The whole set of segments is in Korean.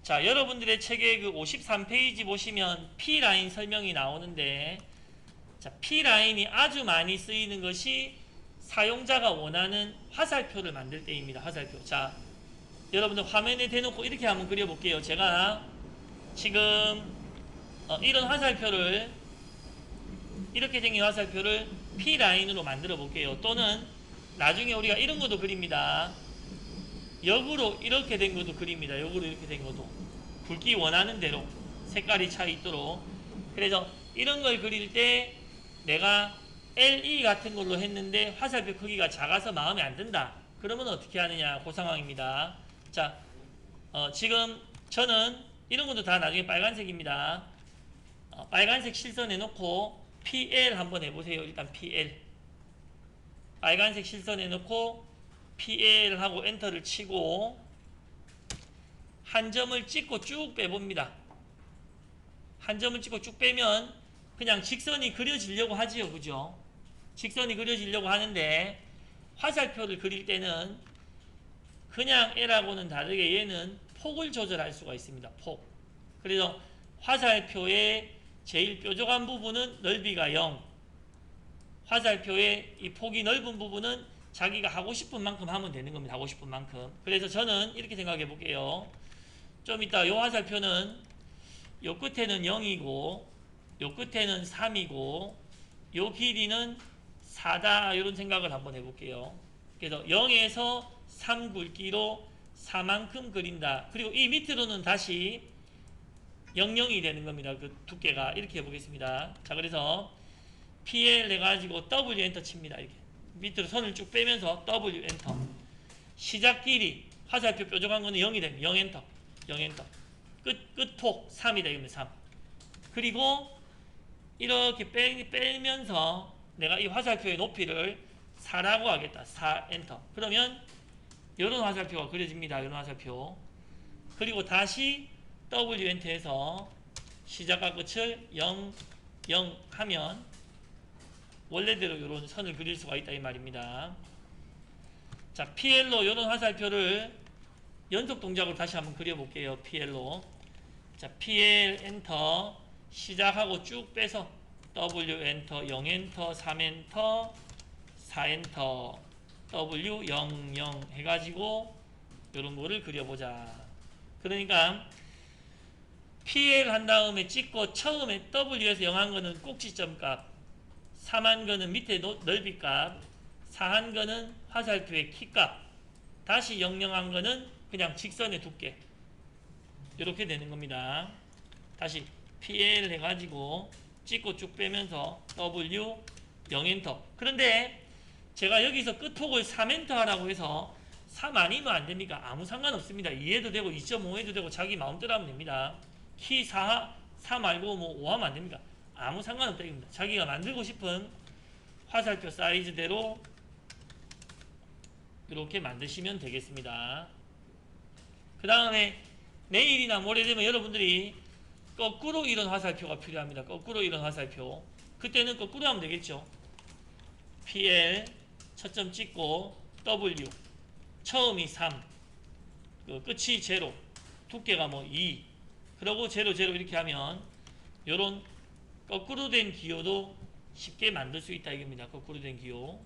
자, 여러분들의 책의 그 53페이지 보시면 P라인 설명이 나오는데, 자, P라인이 아주 많이 쓰이는 것이 사용자가 원하는 화살표를 만들 때입니다. 화살표. 자, 여러분들 화면에 대놓고 이렇게 한번 그려볼게요. 제가 지금 이런 화살표를, 이렇게 생긴 화살표를 P라인으로 만들어 볼게요. 또는 나중에 우리가 이런 것도 그립니다. 역으로 이렇게 된 것도 그립니다. 역으로 이렇게 된 것도. 굵기 원하는 대로 색깔이 차이 있도록. 그래서 이런 걸 그릴 때 내가 LE 같은 걸로 했는데 화살표 크기가 작아서 마음에 안 든다. 그러면 어떻게 하느냐. 그 상황입니다. 자, 지금 저는 이런 것도 다 나중에 빨간색입니다. 빨간색 실선해 놓고 PL 한번 해보세요. 일단 PL. 빨간색 실선해 놓고 PL 하고 엔터를 치고 한 점을 찍고 쭉 빼봅니다. 한 점을 찍고 쭉 빼면 그냥 직선이 그려지려고 하지요. 그죠? 직선이 그려지려고 하는데 화살표를 그릴 때는 그냥 L하고는 다르게 얘는 폭을 조절할 수가 있습니다. 폭. 그래서 화살표의 제일 뾰족한 부분은 넓이가 0. 화살표의 이 폭이 넓은 부분은 자기가 하고 싶은 만큼 하면 되는 겁니다. 하고 싶은 만큼. 그래서 저는 이렇게 생각해 볼게요. 좀 이따 요 화살표는 요 끝에는 0이고 요 끝에는 3이고 요 길이는 4다. 이런 생각을 한번 해볼게요. 그래서 0에서 3 굵기로 4만큼 그린다. 그리고 이 밑으로는 다시 00이 되는 겁니다. 그 두께가. 이렇게 해보겠습니다. 자, 그래서 PL 해가지고 W 엔터 칩니다. 이렇게 밑으로 선을 쭉 빼면서 W 엔터. 시작 길이 화살표 뾰족한 거는 0이 됩니다. 0 엔터. 0 엔터. 끝폭 3이다. 이거면 3. 그리고 이렇게 빼면서 내가 이 화살표의 높이를 4라고 하겠다. 4 엔터. 그러면 이런 화살표가 그려집니다. 이런 화살표. 그리고 다시 W 엔터에서 시작과 끝을 0, 0 하면 원래대로 이런 선을 그릴 수가 있다 이 말입니다. 자, PL로 이런 화살표를 연속 동작으로 다시 한번 그려볼게요. PL로. 자, PL 엔터 시작하고 쭉 빼서 W 엔터 0 엔터 3 엔터 4 엔터 W 0 0 해가지고 이런 거를 그려보자. 그러니까 PL 한 다음에 찍고 처음에 W에서 0 한 거는 꼭지점 값, 3 한 거는 밑에 넓이 값, 4 한 거는 화살표의 키 값, 다시 0 0 한 거는 그냥 직선의 두께. 이렇게 되는 겁니다. 다시 PL 해가지고 찍고 쭉 빼면서 W 0 엔터. 그런데 제가 여기서 끝폭을 3 엔터 하라고 해서 3 아니면 안 됩니까? 아무 상관없습니다. 2해도 되고 2.5해도 되고 자기 마음대로 하면 됩니다. 키 4 말고 뭐 5 하면 안 됩니까? 아무 상관없다 이겁니다. 자기가 만들고 싶은 화살표 사이즈대로 이렇게 만드시면 되겠습니다. 그 다음에 내일이나 모레 되면 여러분들이 거꾸로 이런 화살표가 필요합니다. 거꾸로 이런 화살표. 그때는 거꾸로 하면 되겠죠. PL 초점 찍고 W 처음이 3 끝이 0 두께가 뭐 2 그러고 0 0 이렇게 하면 요런 거꾸로 된 기호도 쉽게 만들 수 있다 이겁니다. 거꾸로 된 기호.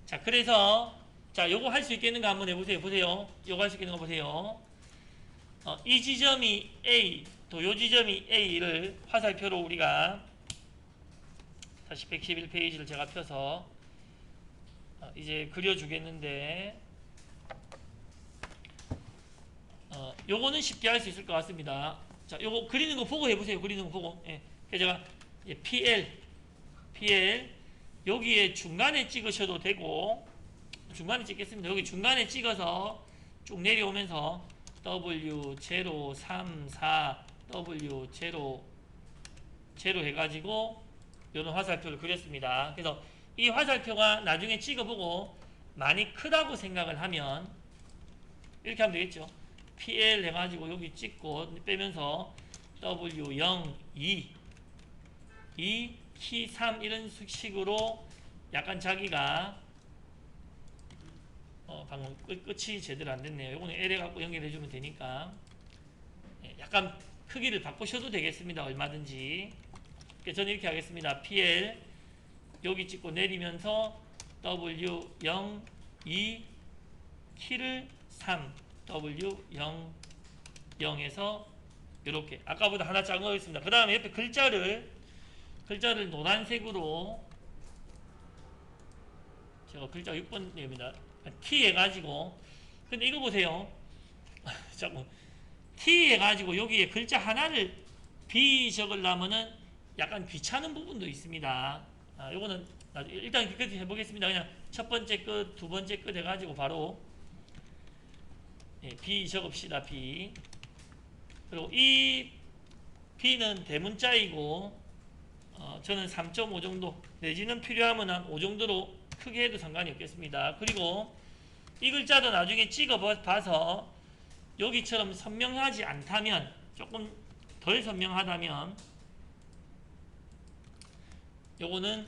자, 그래서 자, 요거 할 수 있겠는가 한번 해보세요. 보세요. 요거 할 수 있겠는가 보세요. 이 지점이 A, 또 요 지점이 A를 화살표로 우리가 다시 111페이지를 제가 펴서 이제 그려주겠는데 요거는 쉽게 할 수 있을 것 같습니다. 자, 요거 그리는 거 보고 해보세요. 그리는 거 보고. 예. 그래서 제가 PL 여기에 중간에 찍으셔도 되고 중간에 찍겠습니다. 여기 중간에 찍어서 쭉 내려오면서 W 0 3 4 W 0 해가지고 이런 화살표를 그렸습니다. 그래서 이 화살표가 나중에 찍어보고 많이 크다고 생각을 하면 이렇게 하면 되겠죠. PL 해가지고 여기 찍고 빼면서 W 0 2 키 3 이런 식으로 약간 자기가 방금 끝이 제대로 안 됐네요. 이거는 L에 갖고 연결해 주면 되니까 약간 크기를 바꾸셔도 되겠습니다. 얼마든지. 저는 이렇게 하겠습니다. PL 여기 찍고 내리면서 W 0 2 키를 3 W 0 0에서 이렇게 아까보다 하나 작은 거겠습니다. 그 다음에 옆에 글자를 노란색으로 제가 글자 6번입니다. T 해가지고 근데 이거 보세요. 자꾸 T 해가지고 여기에 글자 하나를 B 적으려면은 약간 귀찮은 부분도 있습니다. 요거는 일단 끝까지 해보겠습니다. 그냥 첫 번째 끝, 두 번째 끝 해가지고 바로 B 적읍시다. B. 그리고 이 B는 대문자이고 저는 3.5 정도 내지는 필요하면 한 5 정도로 크게 해도 상관이 없겠습니다. 그리고 이 글자도 나중에 찍어봐서 여기처럼 선명하지 않다면 조금 덜 선명하다면 요거는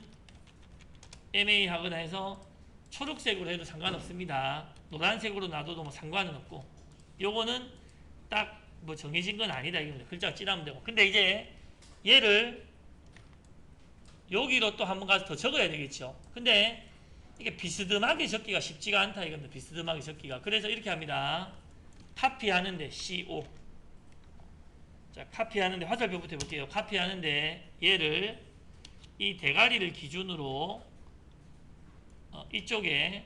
MA 하거나 해서 초록색으로 해도 상관없습니다. 노란색으로 놔둬도 뭐 상관은 없고 요거는 딱 뭐 정해진 건 아니다 이겁니다. 글자가 진하면 되고 근데 이제 얘를 여기로 또 한번 가서 더 적어야 되겠죠. 근데 이게 비스듬하게 적기가 쉽지가 않다 이겁니다. 비스듬하게 적기가. 그래서 이렇게 합니다. 카피하는데 CO. 자, 카피하는데 화살표부터 해볼게요. 카피하는데 얘를 이 대가리를 기준으로 이쪽에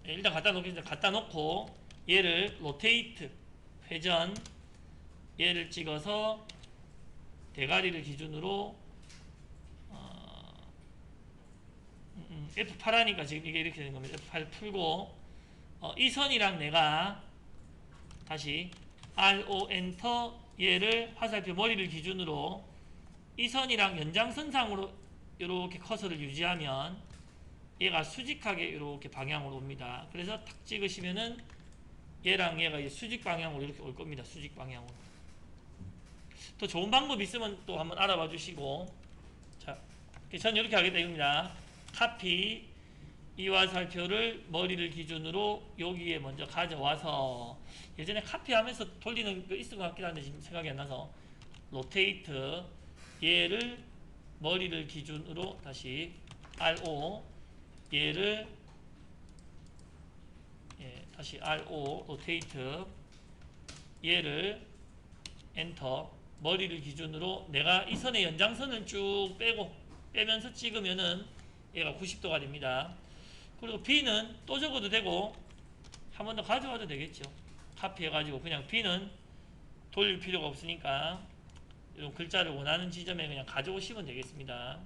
일단 갖다 놓겠습니다. 갖다 놓고 얘를 로테이트 회전 얘를 찍어서 대가리를 기준으로 F8 하니까 지금 이게 이렇게 되는 겁니다. F8 풀고 이 선이랑 내가 다시 RO 엔터 얘를 화살표 머리를 기준으로 이 선이랑 연장선상으로 이렇게 커서를 유지하면 얘가 수직하게 이렇게 방향으로 옵니다. 그래서 탁 찍으시면은 얘랑 얘가 수직 방향으로 이렇게 올 겁니다. 수직 방향으로. 더 좋은 방법 있으면 또 한번 알아봐 주시고. 자, 저는 이렇게 하겠다 이겁니다. 카피 이 화살표를 머리를 기준으로 여기에 먼저 가져와서 예전에 카피하면서 돌리는 거 있을 것 같긴 한데 지금 생각이 안 나서 로테이트 얘를 머리를 기준으로 다시 RO 얘를 다시 RO 로테이트 얘를 엔터 머리를 기준으로 내가 이 선의 연장선을 쭉 빼면서 찍으면은 얘가 90도가 됩니다. 그리고 B는 또 적어도 되고 한 번 더 가져와도 되겠죠. 카피해가지고 그냥 B는 돌릴 필요가 없으니까 이런 글자를 원하는 지점에 그냥 가져오시면 되겠습니다.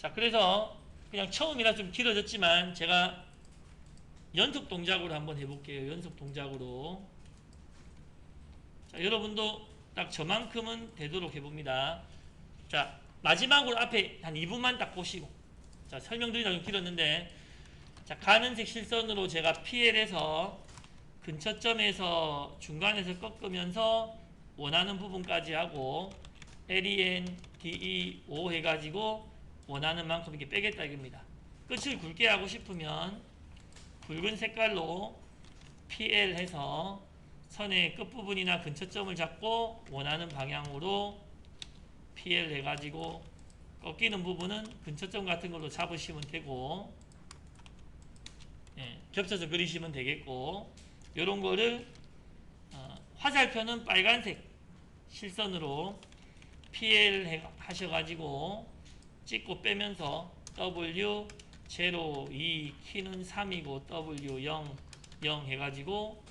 자, 그래서 그냥 처음이라 좀 길어졌지만 제가 연속 동작으로 한번 해볼게요. 연속 동작으로. 자, 여러분도 딱 저만큼은 되도록 해봅니다. 자, 마지막으로 앞에 한 2분만 딱 보시고. 자, 설명드리다 좀 길었는데, 자, 가는색 실선으로 제가 PL에서 근처점에서 중간에서 꺾으면서 원하는 부분까지 하고, LEN, DE, O 해가지고 원하는 만큼 이렇게 빼겠다 이겁니다. 끝을 굵게 하고 싶으면 붉은 색깔로 PL 해서 선의 끝부분이나 근처점을 잡고 원하는 방향으로 PL 해가지고 꺾이는 부분은 근처점 같은 걸로 잡으시면 되고 겹쳐서 그리시면 되겠고 요런 거를 화살표는 빨간색 실선으로 PL 하셔가지고 찍고 빼면서 W 0, 2, 키는 3이고 W 0, 0 해가지고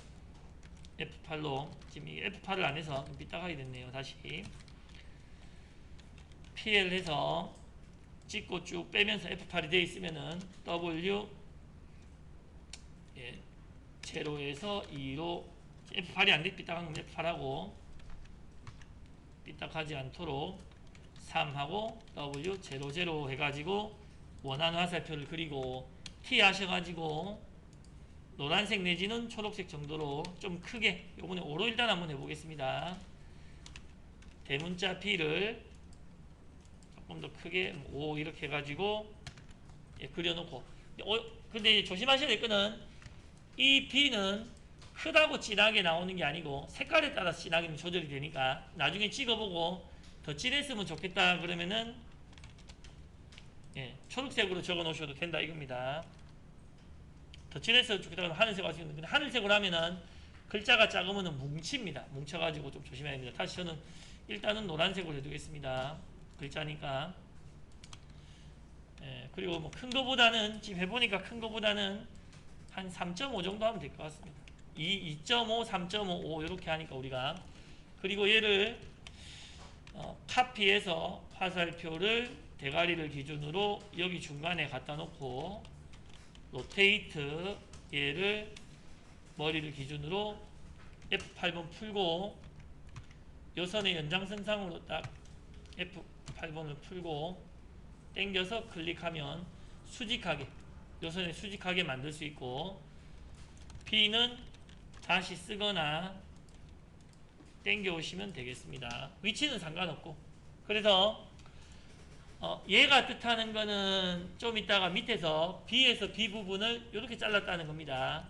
F8로 지금 이 F8을 안 해서 삐딱하게 됐네요. 다시 PL 해서 찍고 쭉 빼면서 F8이 되어 있으면은 W 0에서 2로 F8이 안 돼 삐딱한 거면 F8하고 삐딱하지 않도록 3하고 W 00 해가지고 원하는 화살표를 그리고 T 하셔가지고 노란색 내지는 초록색 정도로 좀 크게 요번에 오로 일단 한번 해보겠습니다. 대문자 B를 조금 더 크게 5 이렇게 해가지고 예, 그려놓고 근데 조심하셔야 될 거는 이 B는 크다고 진하게 나오는 게 아니고 색깔에 따라서 진하게 조절이 되니까 나중에 찍어보고 더 진했으면 좋겠다 그러면은 예, 초록색으로 적어 놓으셔도 된다 이겁니다. 더 진했으면 좋겠다 그러면 하늘색 할수 있는데 하늘색으로 하면은 글자가 작으면 뭉칩니다. 뭉쳐가지고 좀 조심해야 됩니다. 다시 저는 일단은 노란색으로 해두겠습니다. 글자니까. 예, 그리고 뭐 큰 거보다는 지금 해보니까 큰 거보다는 한 3.5 정도 하면 될 것 같습니다. 2.5, 3.5 이렇게 하니까 우리가 그리고 얘를 카피해서 화살표를 대가리를 기준으로 여기 중간에 갖다 놓고 로테이트 얘를 머리를 기준으로 F8번 풀고 요선의 연장선상으로 딱 F8번을 풀고 당겨서 클릭하면 수직하게 요선에 수직하게 만들 수 있고 B는 다시 쓰거나 당겨 오시면 되겠습니다. 위치는 상관없고 그래서 얘가 뜻하는 거는 좀 이따가 밑에서 B에서 B 부분을 이렇게 잘랐다는 겁니다.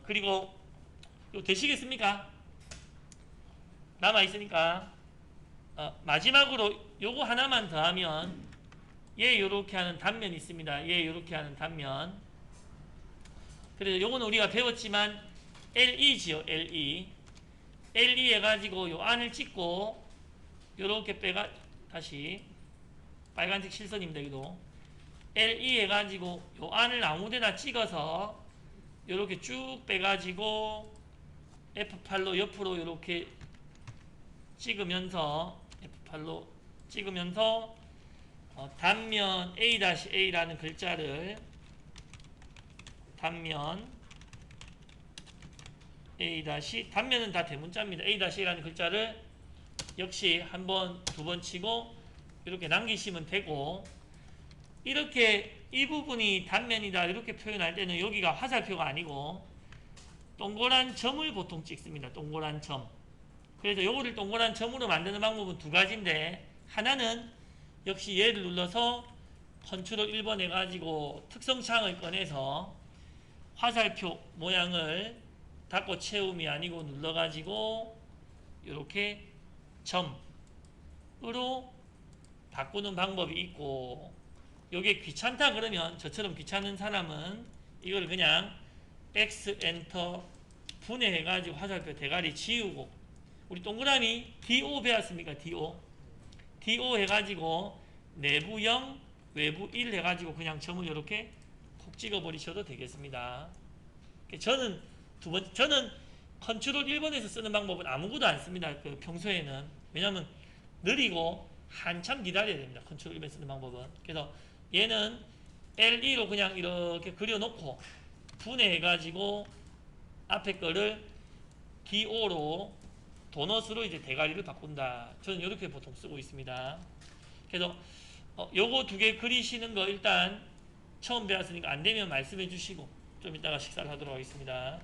그리고 이거 되시겠습니까? 남아있으니까 마지막으로 요거 하나만 더하면 얘 요렇게 하는 단면이 있습니다. 얘 요렇게 하는 단면. 그래서 요거는 우리가 배웠지만 LE지요. LE. LE 해가지고 요 안을 찍고 요렇게 빼가 다시 빨간색 실선입니다. 여기도 LE 해가지고 요 안을 아무데나 찍어서 요렇게 쭉 빼가지고 F8로 옆으로 요렇게 찍으면서 F8로 찍으면서 단면 A-A라는 글자를 단면 A- 단면은 다 대문자입니다. A-A라는 글자를 역시 한 번, 두 번 치고 이렇게 남기시면 되고 이렇게 이 부분이 단면이다 이렇게 표현할 때는 여기가 화살표가 아니고 동그란 점을 보통 찍습니다. 동그란 점. 그래서 요거를 동그란 점으로 만드는 방법은 두 가지인데 하나는 역시 얘를 눌러서 컨트롤 1번 해가지고 특성창을 꺼내서 화살표 모양을 닫고 채움이 아니고 눌러가지고 이렇게 점으로 바꾸는 방법이 있고 요게 귀찮다 그러면 저처럼 귀찮은 사람은 이걸 그냥 X 엔터 분해해가지고 화살표 대가리 지우고 우리 동그라미 DO 배웠습니까? DO 해가지고 내부 0 외부 1 해가지고 그냥 점을 이렇게 콕 찍어 버리셔도 되겠습니다. 저는 저는 컨트롤 1번에서 쓰는 방법은 아무것도 안 씁니다. 평소에는. 왜냐면 느리고 한참 기다려야 됩니다. 컨트롤 1번 쓰는 방법은. 그래서 얘는 LE로 그냥 이렇게 그려놓고 분해해가지고 앞에 거를 DO로 도넛으로 이제 대가리를 바꾼다. 저는 이렇게 보통 쓰고 있습니다. 그래서 요거 두 개 그리시는 거 일단 처음 배웠으니까 안 되면 말씀해 주시고 좀 이따가 식사를 하도록 하겠습니다.